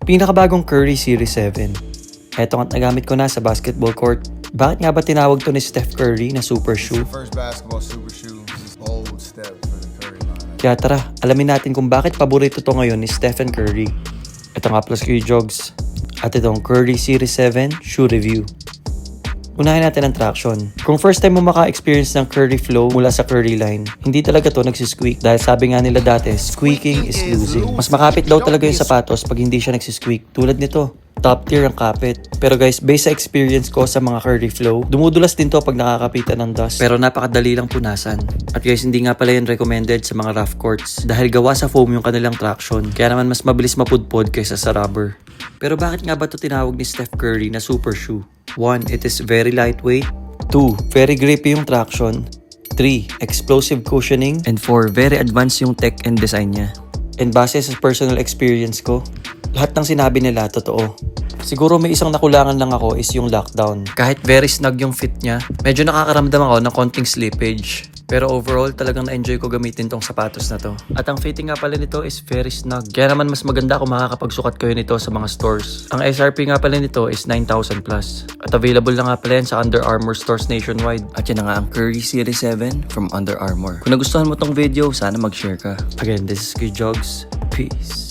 Pinakabagong Curry Series 7. Eto nga't nagamit ko na sa basketball court. Bakit nga ba tinawag to ni Steph Curry na super shoe? First basketball super shoe. This is a bold step for the Curry line. Kaya tara, alamin natin kung bakit paborito to ngayon ni Stephen Curry. Ito nga plus kayo jogs. At itong Curry Series 7 Shoe Review. Unahin natin ang traction. Kung first time mo maka-experience ng Curry flow mula sa Curry line, hindi talaga to nagsisqueak dahil sabi nga nila dati, squeaking is losing. Mas makapit daw talaga yung sapatos pag hindi siya nagsisqueak. Tulad nito, top tier ang kapit. Pero guys, based sa experience ko sa mga Curry flow, dumudulas din to pag nakakapitan ng dust. Pero napakadali lang punasan. At guys, hindi nga pala yun recommended sa mga rough courts dahil gawa sa foam yung kanilang traction. Kaya naman mas mabilis mapudpod kaysa sa rubber. Pero bakit nga ba to tinawag ni Steph Curry na super shoe? 1. It is very lightweight. 2. Very grippy yung traction. 3. Explosive cushioning. And 4. Very advanced yung tech and design niya. And base sa personal experience ko, lahat ng sinabi nila totoo. Siguro may isang nakulangan lang ako is yung lockdown. Kahit very snug yung fit niya, medyo nakakaramdam ako ng konting slippage. Pero overall, talagang na-enjoy ko gamitin tong sapatos na to. At ang fitting nga pala nito is very snug. Kaya naman mas maganda kung makakapagsukat kayo nito sa mga stores. Ang SRP nga pala nito is 9,000 plus. At available na nga pala yan sa Under Armour stores nationwide. At yan na nga ang Curry Series 7 from Under Armour. Kung nagustuhan mo tong video, sana mag-share ka. Again, this is Kuy Jogs. Peace.